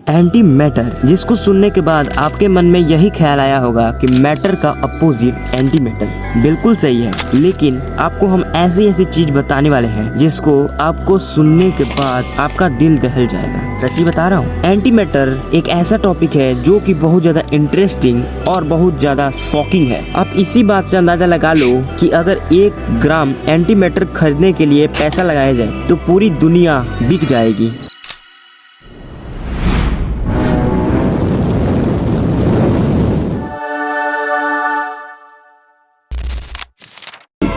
Anti matter, जिसको सुनने के बाद आपके मन में यही ख्याल आया होगा कि मैटर का अपोजिट एंटी मैटर। बिल्कुल सही है, लेकिन आपको हम ऐसी ऐसी चीज बताने वाले हैं जिसको आपको सुनने के बाद आपका दिल दहल जाएगा। सच्ची बता रहा हूँ। एंटी मैटर एक ऐसा टॉपिक है जो कि बहुत ज्यादा इंटरेस्टिंग और बहुत ज्यादा शॉकिंग है। आप इसी बात से अंदाजा लगा लो कि अगर 1 ग्राम एंटी मैटर खरीदने के लिए पैसा लगाया जाए तो पूरी दुनिया बिक जाएगी।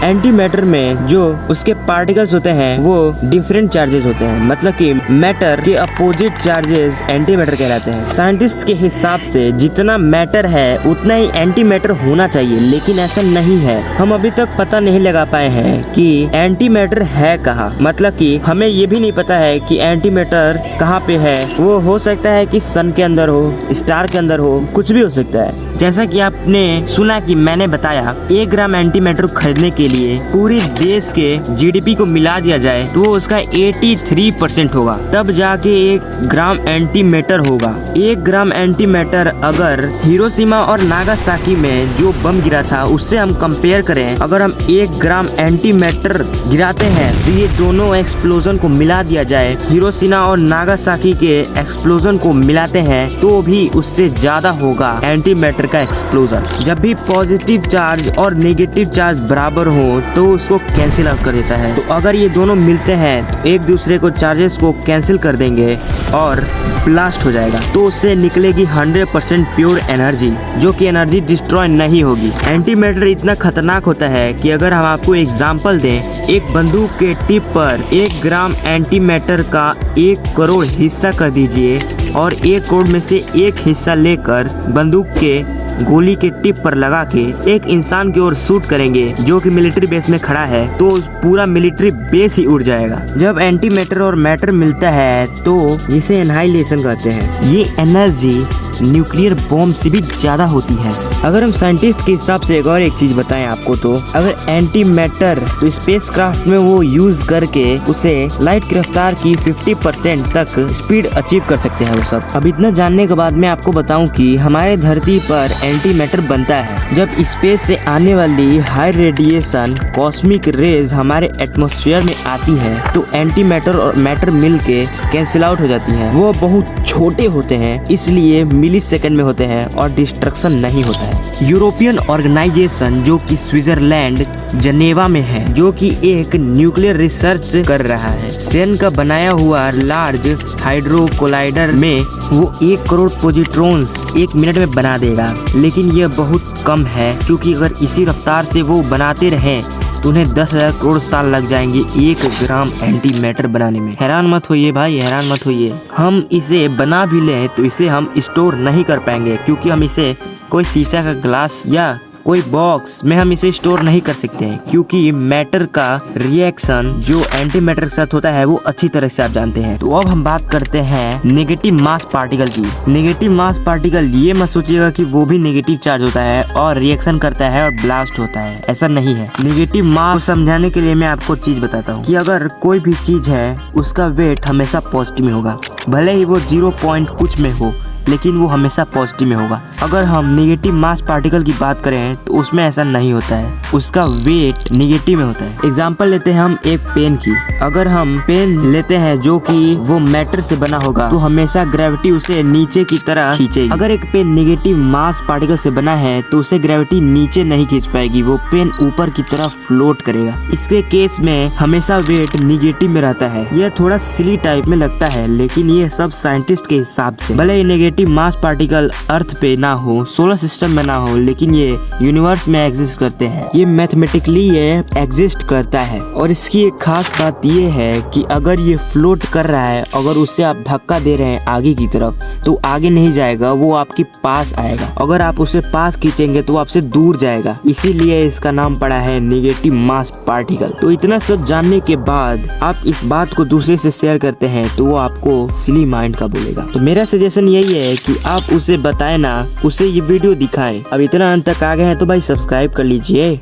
एंटी मैटर में जो उसके पार्टिकल्स होते हैं वो डिफरेंट चार्जेस होते हैं, मतलब कि मैटर के अपोजिट चार्जेस एंटी मैटर कहलाते हैं। साइंटिस्ट के हिसाब से जितना मैटर है उतना ही एंटी मैटर होना चाहिए, लेकिन ऐसा नहीं है। हम अभी तक पता नहीं लगा पाए हैं कि एंटी मैटर है कहाँ, मतलब कि हमें ये भी नहीं पता है कि एंटी मैटर कहाँ पे है। वो हो सकता है कि सन के अंदर हो, स्टार के अंदर हो, कुछ भी हो सकता है। जैसा कि आपने सुना कि मैंने बताया 1 ग्राम एंटी मैटर खरीदने के लिए पूरे देश के जीडीपी को मिला दिया जाए तो वो उसका 83% होगा, तब जाके 1 ग्राम एंटी मैटर होगा। 1 ग्राम एंटी मैटर अगर हिरोशिमा और नागासाकी में जो बम गिरा था उससे हम कंपेयर करें, अगर हम 1 ग्राम एंटी मैटर गिराते हैं तो ये दोनों एक्सप्लोजन को मिला दिया जाए, हिरोशिमा और नागासाकी के एक्सप्लोजन को मिलाते हैं तो भी उससे ज्यादा होगा एंटी मैटर का एक्सप्लोजन। जब भी पॉजिटिव चार्ज और नेगेटिव चार्ज बराबर हो तो उसको कैंसिल आउट कर देता है। तो अगर ये दोनों मिलते हैं तो एक दूसरे को चार्जेस को कैंसिल कर देंगे और ब्लास्ट हो जाएगा, तो उससे निकलेगी 100% प्योर एनर्जी, जो कि एनर्जी डिस्ट्रॉय नहीं होगी। एंटी मैटर इतना खतरनाक होता है कि अगर हम आपको एग्जांपल दें, एक बंदूक के टिप पर 1 ग्राम एंटी मैटर का 1 करोड़ हिस्सा कर दीजिए और 1 करोड़ में से 1 हिस्सा लेकर बंदूक के गोली के टिप पर लगा के एक इंसान की ओर शूट करेंगे जो कि मिलिट्री बेस में खड़ा है, तो पूरा मिलिट्री बेस ही उड़ जाएगा। जब एंटी मैटर और मैटर मिलता है तो जिसे एनहाइलेशन कहते हैं, ये एनर्जी न्यूक्लियर बॉम्ब से भी ज्यादा होती है। अगर हम साइंटिस्ट के हिसाब से एक और एक चीज बताएं आपको, तो अगर एंटी मैटर तो स्पेसक्राफ्ट में वो यूज करके उसे लाइट की रफ्तार की 50% तक स्पीड अचीव कर सकते हैं वो सब। अब इतना जानने के बाद मैं आपको बताऊं कि हमारे धरती पर एंटी मैटर बनता है जब स्पेस से आने वाली हाई रेडिएशन कॉस्मिक रेज हमारे एटमॉस्फेयर में आती है, तो एंटी मैटर और मैटर मिलके कैंसिल आउट हो जाती हैं। वो बहुत छोटे होते हैं, इसलिए मिली सेकंड में होते हैं और डिस्ट्रक्शन नहीं होता है। यूरोपियन ऑर्गेनाइजेशन जो कि स्विट्जरलैंड जनेवा में है, जो कि एक न्यूक्लियर रिसर्च कर रहा है, सेन का बनाया हुआ लार्ज हाइड्रो कोलाइडर में वो 1 करोड़ पॉजिट्रॉन्स 1 मिनट में बना देगा। लेकिन यह बहुत कम है, क्योंकि अगर इसी रफ्तार से वो बनाते रहें तो उन्हें 10,000 करोड़ साल लग जाएंगे 1 ग्राम एंटी मैटर बनाने में। हैरान मत होइए भाई, हैरान मत होइए। हम इसे बना भी लें तो इसे हम स्टोर नहीं कर पाएंगे, क्योंकि हम इसे कोई शीशा का ग्लास या कोई बॉक्स में हम इसे स्टोर नहीं कर सकते हैं, क्योंकि मैटर का रिएक्शन जो एंटी मैटर के साथ होता है वो अच्छी तरह से आप जानते हैं। तो अब हम बात करते हैं नेगेटिव मास पार्टिकल की। नेगेटिव मास पार्टिकल, ये मत सोचिएगा कि वो भी नेगेटिव चार्ज होता है और रिएक्शन करता है और ब्लास्ट होता है, ऐसा नहीं है। नेगेटिव मास को समझाने के लिए मैं आपको चीज बताता हूँ कि अगर कोई भी चीज है उसका वेट हमेशा पॉजिटिव में होगा, भले ही वो 0 पॉइंट कुछ में हो, लेकिन वो हमेशा पॉजिटिव में होगा। अगर हम नेगेटिव मास पार्टिकल की बात करें तो उसमें ऐसा नहीं होता है, उसका वेट नेगेटिव में होता है। एग्जांपल लेते हैं हम एक पेन की। अगर हम पेन लेते हैं जो कि वो मैटर से बना होगा तो हमेशा ग्रेविटी उसे नीचे की तरह खींचेगी। अगर एक पेन नेगेटिव मास पार्टिकल से बना है तो उसे ग्रेविटी नीचे नहीं खींच पाएगी, वो पेन ऊपर की तरफ फ्लोट करेगा। इसके केस में हमेशा वेट नेगेटिव में रहता है। यह थोड़ा सिली टाइप में लगता है, लेकिन ये सब साइंटिस्ट के हिसाब से, भले ही नेगेटिव मास पार्टिकल अर्थ पे ना हो, सोलर सिस्टम में ना हो, लेकिन ये यूनिवर्स में एग्जिस्ट करते हैं। ये मैथमेटिकली ये एग्जिस्ट करता है। और इसकी एक खास बात ये है कि अगर ये फ्लोट कर रहा है, अगर उससे आप धक्का दे रहे हैं आगे की तरफ, तो आगे नहीं जाएगा, वो आपके पास आएगा। अगर आप उसे पास खींचेंगे तो आपसे दूर जाएगा, इसीलिए इसका नाम पड़ा है नेगेटिव मास पार्टिकल। तो इतना सब जानने के बाद आप इस बात को दूसरे से शेयर करते हैं तो वो आपको सिली माइंड का बोलेगा। तो मेरा सजेशन यही है कि आप उसे बताएं ना, उसे ये वीडियो दिखाएं। अब इतना अंत तक आ गए हैं तो भाई सब्सक्राइब कर लीजिए।